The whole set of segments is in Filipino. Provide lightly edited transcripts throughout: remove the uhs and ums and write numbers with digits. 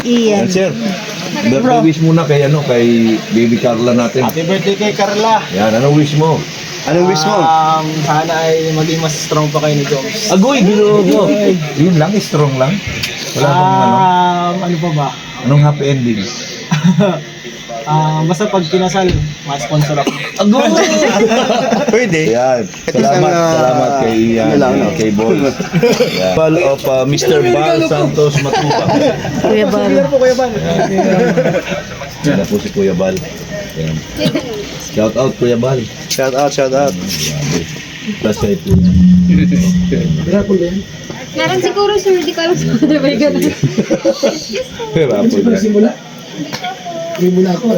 Ian. Sir, birthday wish muna kay kay baby Carla natin. Happy birthday kay Carla. Yan, ano wish mo? Anong wish mo? Sana ay maging mas strong pa kayo ni Joms. Agoy, ginugo. Yun lang, strong lang. Wala bang Ano pa ba? anong happy ending? Basta pag kinasal, ma-sponsor ako. Agoy! Pwede. Yan. At least Salamat kay ano lang, no? kay Boy. Yan. Bal of Mr. Bal Santos Matupang. Kuya Bal. Kuya Ban. Yan na po si Kuya Bal. Yan. Shout out Kuya Bal. Shout out, shout out. Plus kay po. Meron siguro sir, di ko alam sa ano ba yung ganun. Rapol yan. May mula ako.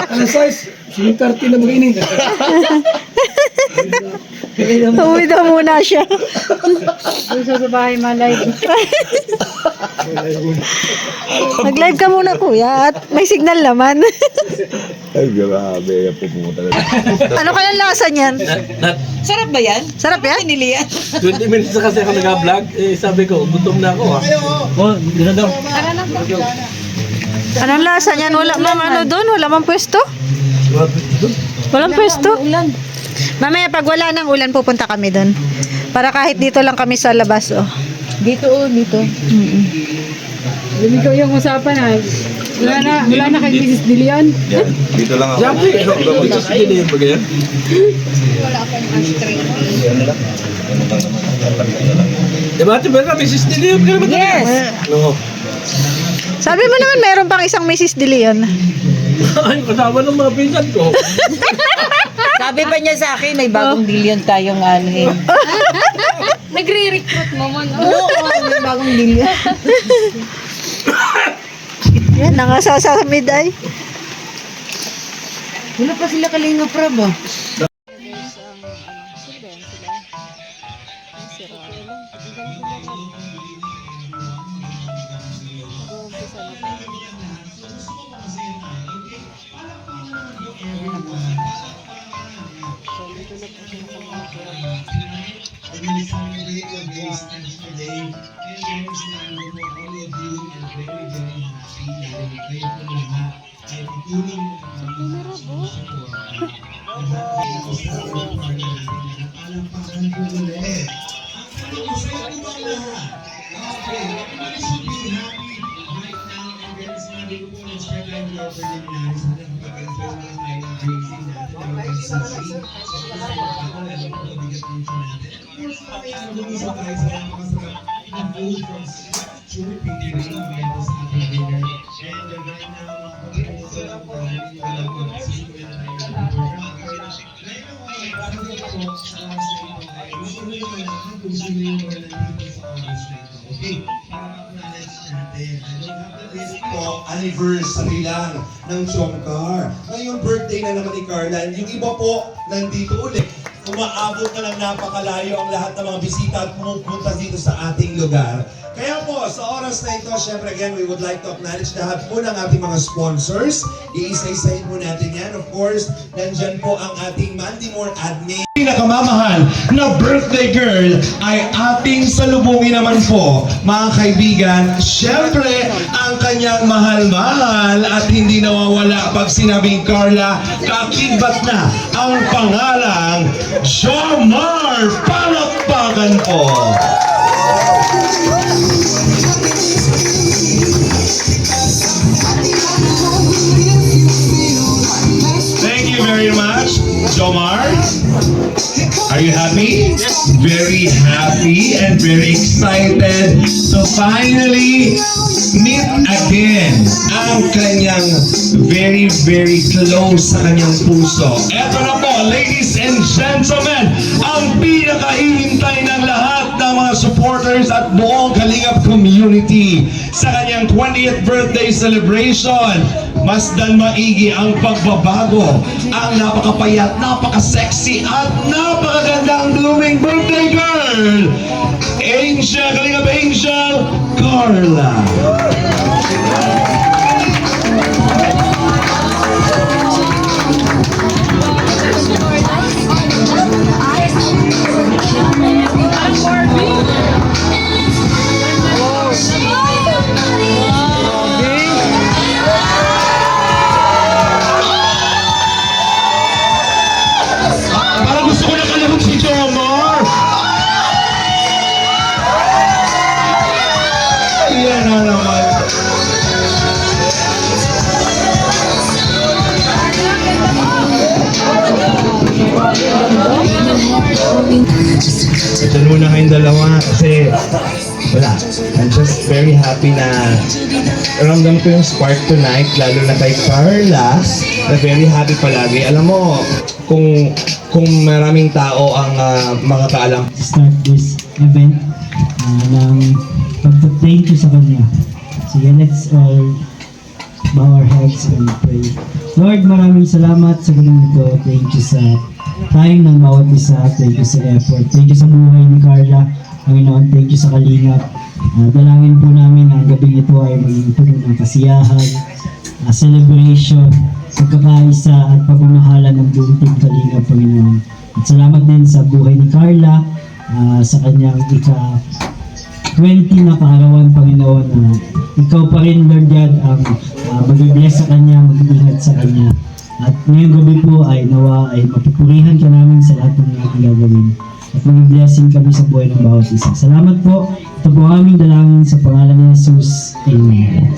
Ano size? Yung 30 na mag-ining. Uwi daw muna siya. Doon sa bahay ma-live. Mag-live ka muna kuya at may signal naman. Ay, grabe. Yan po pumunta na. Ano kayang lasa niyan? Sarap ba yan? Sarap yan? Pinili yan. 20 minutes na kasi ako nag-vlog, sabi ko, gutom na ako ha. Oh, gina daw. Tara na po. Anong lasa niyan? Wala mang ano doon? Wala mang pwesto? Walang pwesto? Mamaya pag wala ng ulan pupunta kami doon. Para kahit dito lang kami sa labas oh. Dito dito. Hindi ko yung usapan ha. Wala na kay Mrs. Dilion. Yan. Dito lang ako. Sige na yun ba ganyan? Wala akong ashtray. Diba, ate Berna, may sistili yun ka naman. Yes. No. Sabi mo naman meron pang isang Mrs. De Leon. Ay, kasama ng mga pinsan ko. Sabi pa niya sa akin, may bagong billion tayong anuhin. Nagre-recruit mo mo, no? Oo, may bagong billion. Yan, nangasasamid ay. Wala pa sila kalinga prab ah. Anniversary lang ng Chongkar. Ngayon birthday na naman ni Carla. Yung iba po nandito ulit. Umaabot na ng napakalayo ang lahat ng mga bisita at pumupunta dito sa ating lugar. Kaya po, sa oras na ito, syempre again, we would like to acknowledge lahat po ng ating mga sponsors. Iisa-isahin po natin yan. Of course, nandyan po ang ating Mandimore admin. Pinakamamahal na birthday girl ay ating salubungin naman po, mga kaibigan. Syempre, ang kanyang mahal-mahal at hindi nawawala pag sinabing Carla, kakidbat na ang pangalang Jomar. Palakpakan po! Thank you very much, Jomar. Are you happy? Yes. Very happy and very excited to finally meet again ang kanyang very, very close sa kanyang puso. Eto na po, ladies and gentlemen, ang pinakahihintay ng lahat ng mga supporters at buong Kalingap community sa kanyang 20th birthday celebration. Masdan maigi ang pagbabago, ang napakapayat, napaka-sexy at napakagandang blooming birthday girl, Angel, Kalingap Angel, Carla. Wow. Diyan muna kayong dalawa kasi wala. I'm just very happy na ramdam ko yung spark tonight, lalo na kay Carla, na very happy palagi. Alam mo, kung maraming tao ang makakaalam Start this event ng pag-thank you sa kanya. Sige, let's all bow our heads and pray. Lord, maraming salamat sa ganun ito. Thank you sa time ng bawat isa. Thank you sa effort. Thank you sa buhay ni Carla. Panginoon, thank you sa kalingap. Dalangin po namin na ang gabing ito ay maging puno ng kasiyahan, celebration, pagkakaisa at pagmamahalan ng buong team kalingap, Panginoon. At salamat din sa buhay ni Carla, sa kanyang ika-20 na kaarawan, Panginoon, na ikaw pa rin, Lord God, ang mag-bless sa kanya, mag-ingat sa kanya. At ngayong gabi po ay nawa ay mapupurihan ka namin sa lahat ng ating gagawin. At mag-blessing kami sa buhay ng bawat isa. Salamat po. Ito po aming dalangin sa pangalan ni Jesus. Amen.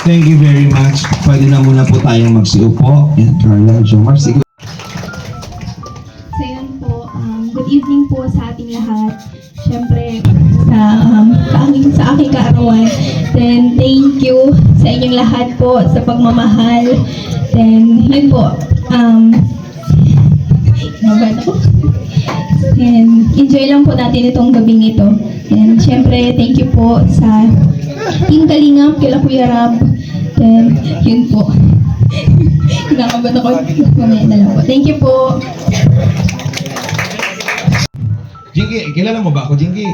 Thank you very much. Pwede na muna po tayong magsiupo. Yan, Carla, Jomar, sige. So yun po, good evening po sa ating lahat. Siyempre, sa aking kaarawan. Then, thank you sa inyong lahat po sa pagmamahal. Then, yun po, mabata po. And enjoy lang po natin itong gabing ito. And siyempre, thank you po sa Team Kalingap, kila Kuya Rab. Then, yun po. Kinakabahan ako. Mamaya na lang po. Thank you po. Jinky, kilala mo ba ako, Jinky?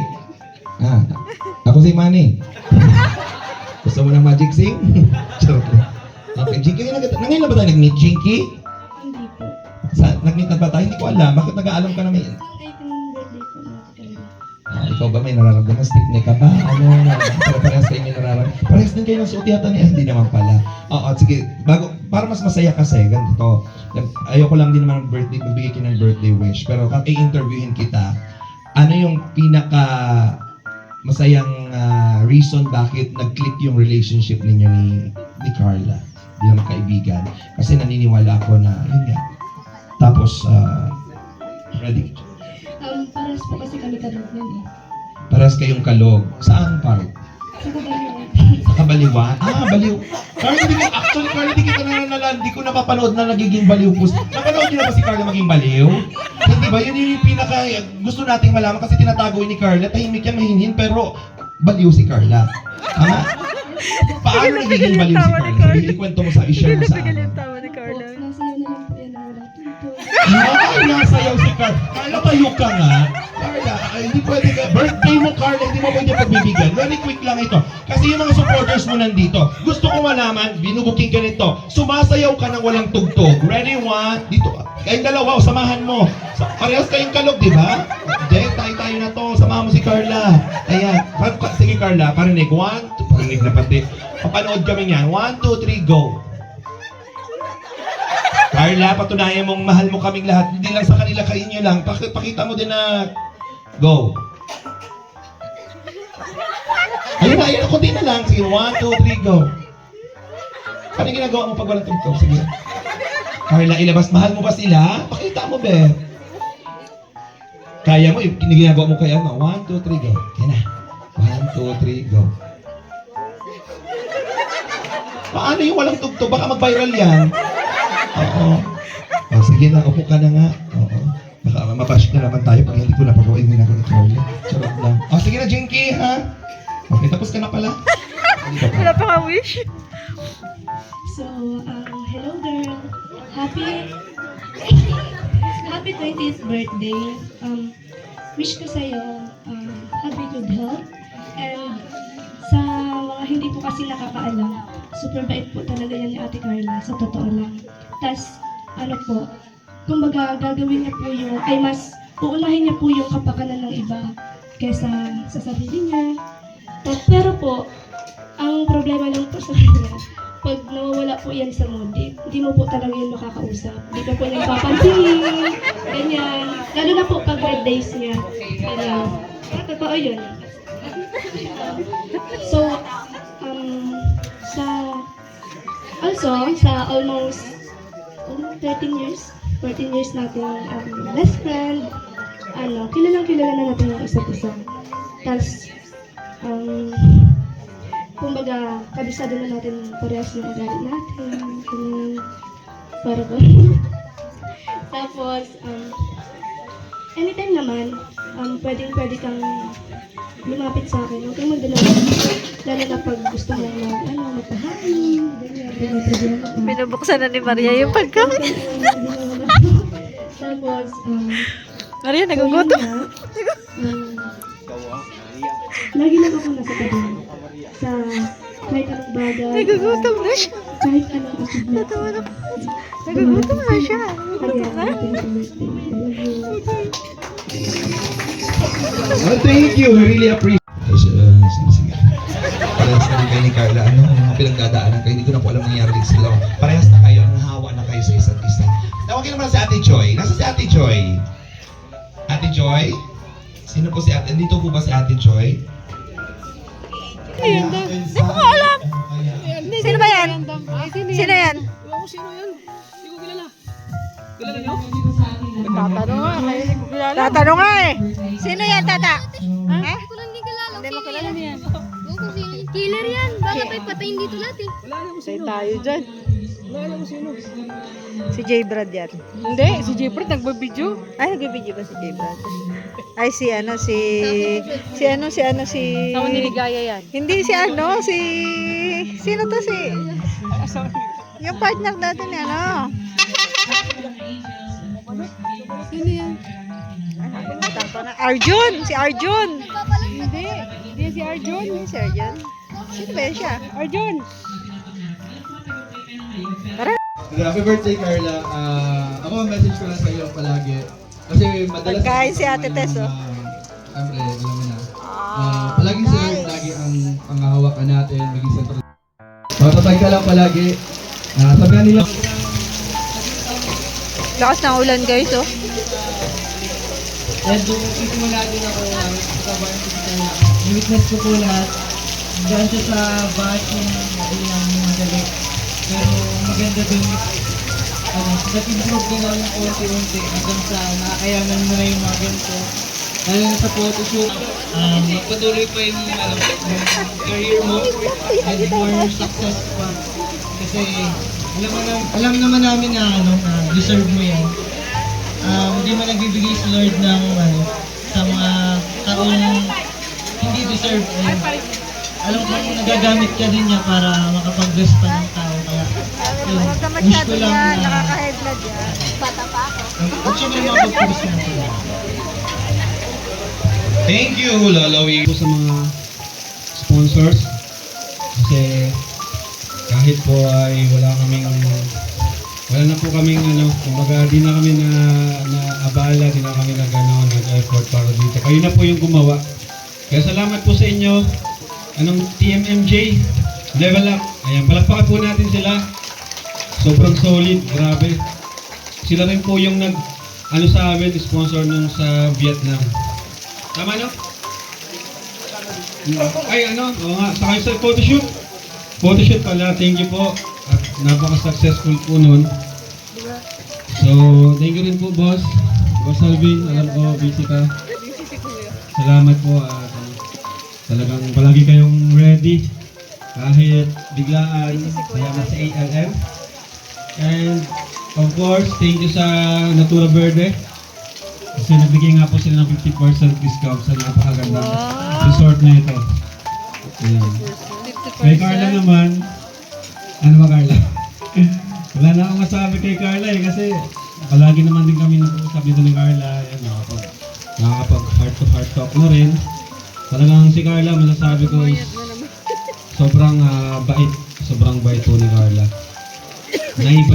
Ako si Manny. Gusto mo ng Magic Sing? Charot lang. Okay, Jinky, ngayon na ba tayo nag-meet, Jinky? Hindi po. Nag-meet na ba tayo? Hindi ko alam. Bakit nag-aalam ka na may... Ay, itong birthday po natin. Ikaw ba may nararamdaman? Stiffneck ka ba? Pero parehas kayo may nararamdaman. Parehas din kayo ng suot yata niya. Hindi naman pala. Oo, sige. Para mas masaya kasi, ganito. Ayoko lang din naman birthday, magbigay ka ng birthday wish. Pero kung i-interviewin kita, ano yung pinaka masayang reason bakit nag-click yung relationship ninyo ni Carla bilang kaibigan? Kasi naniniwala ako na, yun nga. Tapos, ready? Paras po kasi kami kalog nun eh. Parehas kayong kalog. Saan part? Sa kabaliwan. Sa Kabaliwan? Baliw. Carla, hindi kita hindi ko napapanood na nagiging baliw po. Napanood niyo na ba si Carla maging baliw? Hindi ba? Yun yung pinaka gusto nating malaman kasi tinatago ni Carla. Tahimik yan, mahinhin, pero baliw si Carla. Paano nagiging baliw si Carla? Sabi, ikwento mo i-share mo sa akin. Nasayaw na lang po yan na wala tuntun. Nasayaw si Carla. Carla, tayo ka nga. Carla, hindi pwede ka. Birthday mo, Carla, hindi mo pwede pagbibigyan. Very quick lang ito. Kasi yung mga supporters mo nandito, gusto ko malaman, binubuking ka nito. Sumasayaw ka ng walang tugtog. Ready, one, dito. Kayong dalawa, samahan mo. Parehas kayong kalog, di ba? Jen, tayo na to. Samahan mo si Carla. Ayan. Sige, Carla, parinig. 1, 2, parinig na pati. Papanood kami niyan. 1, 2, 3, go. Carla, patunayan mong mahal mo kaming lahat. Hindi lang sa kanila, kainyo lang. Pakita mo din na go. Ayun na, kunti na lang. Sige, 1, 2, 3, go. Ano yung ginagawa mo pag walang tugtog? Sige. Carla, ilabas, mahal mo ba sila? Pakita mo, be. Kaya mo, ginagawa mo kaya mo. 1, 2, 3, go. Yan na. 1, 2, 3, go. Paano yung walang tugtog? Baka mag-viral yan. Oo. Sige na, upo ka na nga. Oo. Baka mabash na naman tayo pag hindi ko napagawain din ako ni Carla. Charot lang. Sige na, Jinky, ha? Okay, tapos ka na pala. Wala pa ka wish? So, hello girl. Happy 20th birthday. Wish ko sa'yo happy good health. And sa mga hindi po kasi nakakaalam, super bait po talaga yan ni Ate Carla, sa totoo lang. Tas, kumbaga gagawin niya po mas uunahin niya po yung kapakanan ng iba kaysa sa sarili niya. Pero po, ang problema lang po sa kanya, pag nawawala po yan sa mood, hindi mo po talaga yun makakausap. Hindi ka po nagpapansinin, ganyan. Lalo na po pag birthdays niya. Ganyan. Totoo yun. So, sa almost 14 years natin best friend, kilalang kilala na natin yung isa't isa. Tapos, kumbaga, kabisado na natin parehas ng ugali natin. Ganun, para ba? Tapos, anytime naman, pwede kang lumapit sa akin. Huwag kang magdala. Lalo na pag gusto mo magpahain, ganyan. Binubuksan na ni Maria yung pagkain. Tapos, Maria, nagugutom. lagi lang ako nasa tabi. Sa kahit anong bagay. Nagugutom na siya. Kahit anong achievement. Nagugutom na siya. Nagugutom na. Well, thank you. We really appreciate. Sige. Parehas na kayo ni Carla. Ano mga pinagdadaanan kayo? Hindi ko na po alam nangyari din sila. Parehas na kayo. Ang hawa na kayo sa isa't isa. Tawagin naman si Ate Joy. Nasa si Ate Joy? Ate Joy? Sino po si Ate? Dito po ba si Ate Joy? Hindi ko alam. Sino ba yan? Sino yan? Tatanong nga eh. Sino yan, Tata? Ha? Ko lang din kilala. Hindi mo kilala niya. Killer yan. Baka may patayin dito natin. Say tayo dyan. Si J. Brad yan. Hindi, si Jeffrey nagbabideo. Ay, nagbibideo ba si J. Brad? Ay, si Tama niligaya yan. Hindi si sino to yung partner natin ni Sino yan? Arjun! Si Arjun! Hindi. Hindi si Arjun. Si Arjun? Sino ba yan siya? Arjun. Happy birthday, Carla. Ako, message ko lang sa iyo palagi. Kasi madalas... Pagkain si Ate Tess, oh. Siyempre, alam mo na. Palagi si Lord, lagi ang panghahawakan natin, maging sentro. Matatag ka lang palagi. Sabihan nila... Lakas ng ulan, guys, oh. And doon, isimula din ako sa bahay ko sa witness ko po lahat. Diyan siya sa bahay ko ng madali. Pero maganda dun, nag-improve ka lang ng konti-unti hanggang sa nakakayanan mo na yung mga ganito. Lalo na sa photoshoot, patuloy pa yung career mo and more success pa. Kasi alam naman namin na deserve mo yan. Hindi man nagbibigay si Lord ng sa mga taong hindi deserve. Alam ko kung nagagamit ka din niya para makapag-bless pa ng tao. Kaya Huwag ka masyado yan. Nakaka-head blood yan. Bata pa ako. at syempre makapag-bless na sila. Thank you, Lolo. Po sa mga sponsors kasi kahit po ay wala na po kaming kumbaga di na kami na-abala, di na kami nag-effort para dito. Kayo na po yung gumawa. Kaya salamat po sa inyo. TMMJ, level up. Ayan, palakpakan po natin sila. Sobrang solid, grabe. Sila rin po yung sa amin, sponsor nung sa Vietnam. Tama, no? Ay, oo nga, sa kayo sa photoshoot. Photoshoot pala, thank you po. At napaka-successful po nun. So, thank you rin po, boss. Boss Alvin, alam ko, busy ka. Salamat po at talagang palagi kayong ready kahit biglaan. Salamat sa ALM. And of course, thank you sa Natura Verde. Kasi nagbigay nga po sila ng 50% discount sa napakaganda resort na ito. Ayan. Kay Carla naman, ano ba Carla? Wala na akong masabi kay Carla kasi palagi naman din kami nag-uusap dito ni Carla. Ayan, nakakapag heart to heart talk na rin. Talagang si Carla, masasabi ko is sobrang bait po ni Carla. Naiba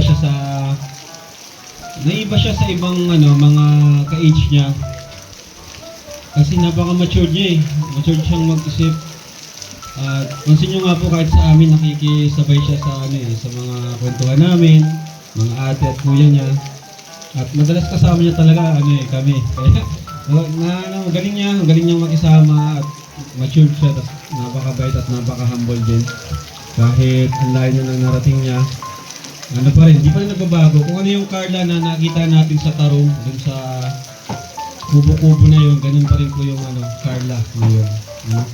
siya sa ibang mga ka-age niya. Kasi napaka-mature niya eh. Mature siyang mag-isip. At pansin niyo nga po kahit sa amin nakikisabay siya sa sa mga kwentuhan namin, mga ate at kuya niya. At madalas kasama niya talaga kami. Kaya galing niyang makisama at matured siya, tapos napakabait at napaka-humble din. Kahit ang layo na ng narating niya, hindi pa rin nagbabago. Kung ano yung Carla na nakita natin sa Tarong, dun sa kubo-kubo na yun, ganun pa rin po yung Carla ngayon. No?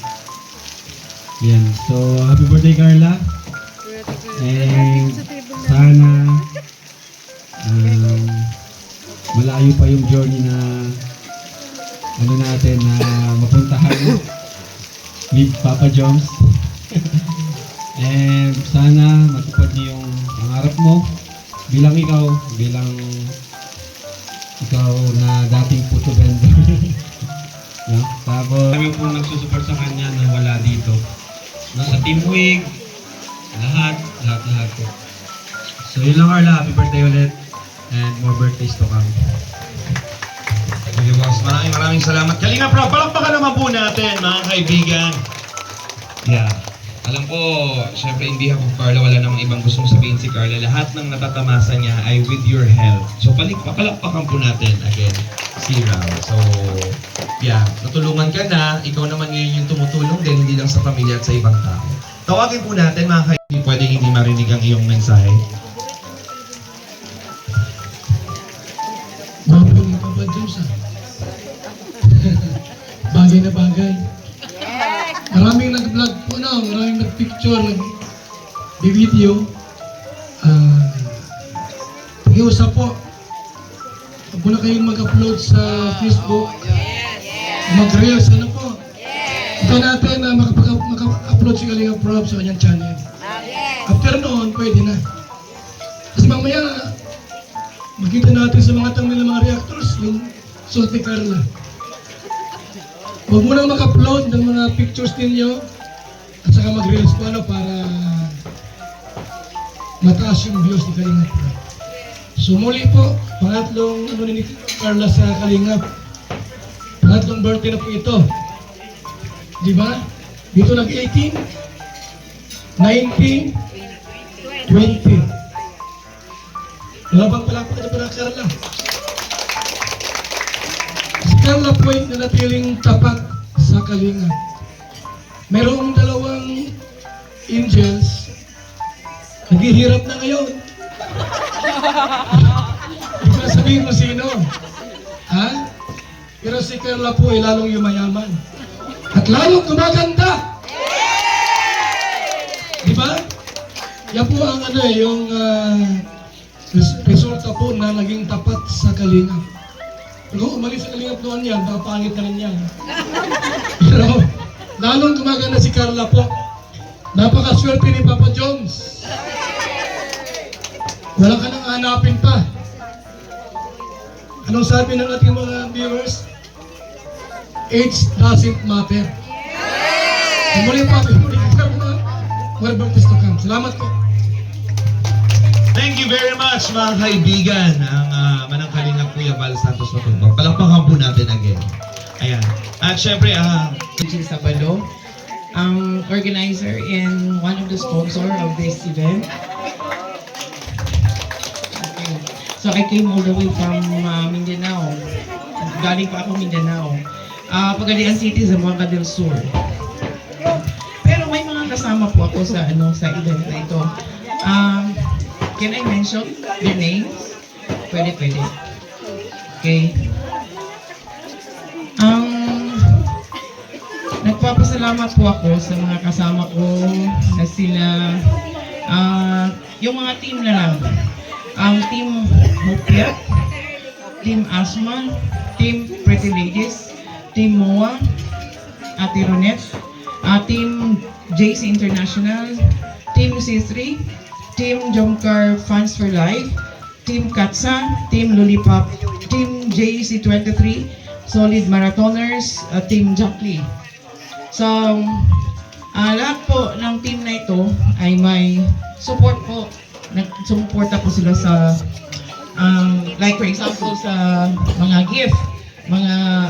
Yan. So, happy birthday Carla. And sana malayo pa yung journey na natin na mapuntahan with Papa Joms. And sana matupad niyo yung pangarap mo bilang ikaw na dating puto vendor. No? Tapos kami po nagsusupport sa kanya na wala dito. No, sa Team Wig, lahat po. So yun lang Carla, happy birthday ulit and more birthdays to come. Okay, boss. Maraming salamat. Kalinga Prab, palakpakan naman po natin, mga kaibigan. Yeah. Alam ko, syempre hindi ako Carla, wala namang ibang gustong sabihin si Carla. Lahat ng natatamasa niya ay with your help. So palakpakan po natin again si Ram. So, yeah, natulungan ka na. Ikaw naman ngayon yung tumutulong din, hindi lang sa pamilya at sa ibang tao. Tawagin po natin mga kaibigan, pwede hindi marinig ang iyong mensahe. Mabuhay ka ba, James? Bagay na bagay. Maraming nag-vlog po na, maraming nag-picture, nag-video. Pag-iusap po. Huwag na kayong mag-upload sa Facebook. Mag-reels, ano po. Ito natin na makapag-upload si Kalinga Prab sa kanyang channel. After noon, pwede na. Kasi mamaya, makita natin sa mga tanong ng mga reactors, yung suot ni Carla. Huwag mo nang mag-upload ng mga pictures ninyo at saka mag-reels po para mataas yung views ni Kalingap. So muli po, pangatlong ni Carla sa Kalingap. Pangatlong birthday na po ito. Di ba? Dito nag-18, 19, 20. Wala bang palakpak na Carla? Si Carla po ay nanatiling tapat sa Kalingap. Merong dalawang angels, naghihirap na ngayon. Hindi ko na sabihin mo sino. Ha? Pero si Carla po ay lalong yumayaman. At lalong gumaganda. Di ba? Yan po ang yung resulta po na naging tapat sa Kalingap. Kung umalis sa Kalingap noon yan, baka pangit na rin yan. Pero lalong gumaganda si Carla po. Napakaswerte ni Papa Joms. Wala ka nang hanapin pa. Anong sabi ng ating mga viewers? Age doesn't matter. Muli pa, more birthdays to come. Salamat po. Thank you very much mga kaibigan. Ang Manang Kalingap Kuya Val Santos Matumbang. Palakpakan po natin again. Ayan. At syempre, Jill Sabado, ang organizer and one of the sponsor of this event. Okay. So I came all the way from Mindanao. Galing pa ako Mindanao. Pagalian City, Zamboanga del Sur. Pero may mga kasama po ako sa event na ito. Can I mention their names? Pwede. Okay. Nagpapasalamat po ako sa mga kasama ko na sila, yung mga team na lang. Ang Team Hopia, Team Asma, Team Pretty Ladies, Team Moa, Ate Ronette, Team JC International, Team C3, Team Jomcar Fans for Life, Team Katsa, Team Lollipop, Team JC23, Solid Marathoners, Team Jackley. So, lahat po ng team na ito ay may support po. Nag-suporta po sila sa, like for example, sa mga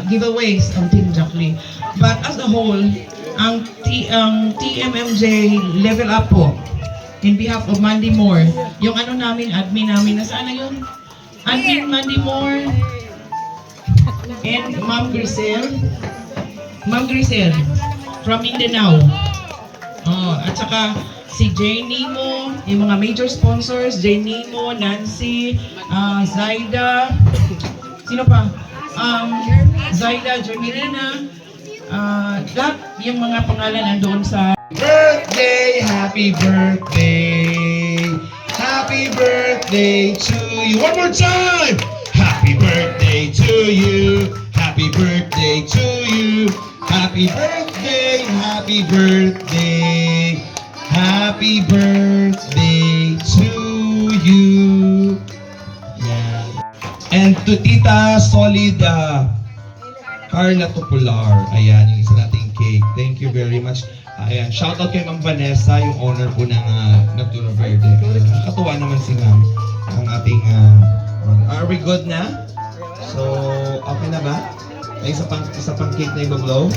giveaways ng Team Jackley. But as a whole, ang TMMJ Level Up po, in behalf of Mandy Moore, yung namin, admin namin, nasaan na yun? Admin Mandy Moore and Ma'am Grisel from Mindanao. At saka si Jay Nemo, yung mga major sponsors, Jay Nemo, Nancy, Zaida, sino pa? Zaida Jomelina, lahat yung mga pangalan nandoon sa Birthday, happy birthday. Happy birthday to you. One more time. Happy birthday to you. Happy birthday to you. Happy birthday, happy birthday. Happy birthday to you. Yeah. And to Tita Solida Carla Topular. Ayan, yung isa nating cake. Thank you very much. Ayan, shoutout kay Ma'am Vanessa, yung owner po ng Natura Verde. Nakakatuwa naman si Ma'am, ang ating... are we good na? So, okay na ba? May isa pang cake na i-blow?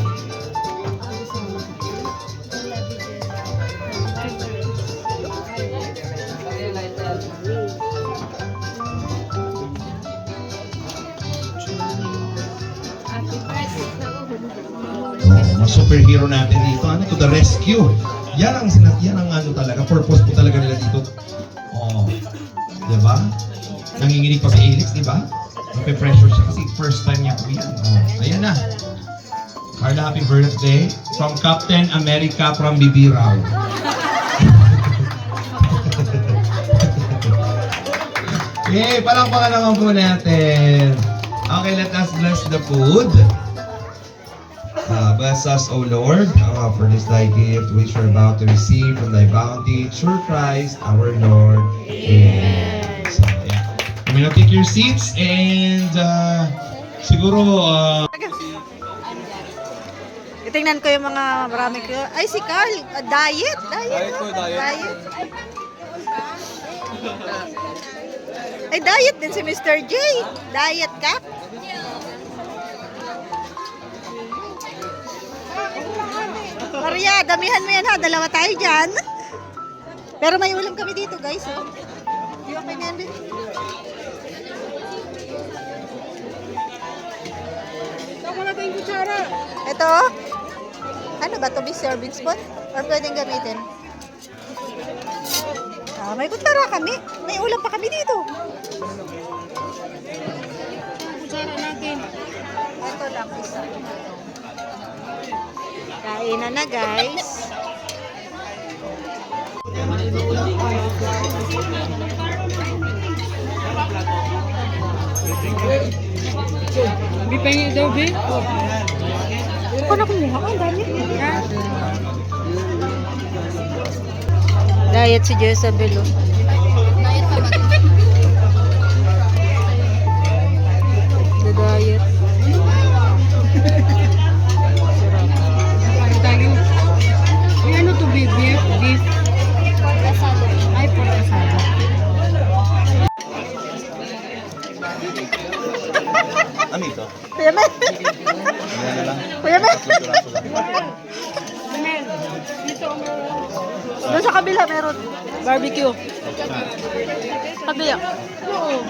Mga superhero natin dito, ano to, the rescue. Yan ang ano talaga, purpose po talaga nila dito. Oh, di ba? Nanginginig pa si Elix, di ba? Nape-pressure siya kasi first time niya po yan. Oh, ayan na. Carla, happy birthday. From Captain America from Bibiraw. Yay! Palakpakan naman po natin. Okay, let us bless the food. Bless us, O Lord, for this thy gift which we're about to receive from thy bounty through Christ our Lord. Amen. So, yeah. You may now take your seats and siguro... Tingnan ko yung mga marami ko. Ay, si Carl. Diet. Diet. Ay, diet din si Mr. J. Diet ka? Maria, damihan mo yan ha. Dalawa tayo dyan. Pero may ulam kami dito, guys. Oh. Di okay na yan din. Ito, oh. Ano ba to? Be serving spot? Or pwedeng gamitin? May kutsara kami. May ulam pa kami dito. Kutsara natin. Ito lang isa. Kainan na, guys. Hindi pa yung daw, be? Ako na kumuha. Ang dami. Diet si Jezabel. Diet pa ba? The diet. May ano to, be? Beef? Ay, pork asado. Ano ito? Kuya Mel. Kuya Mel. Doon sa kabila meron. Barbecue. Kabila. Oo.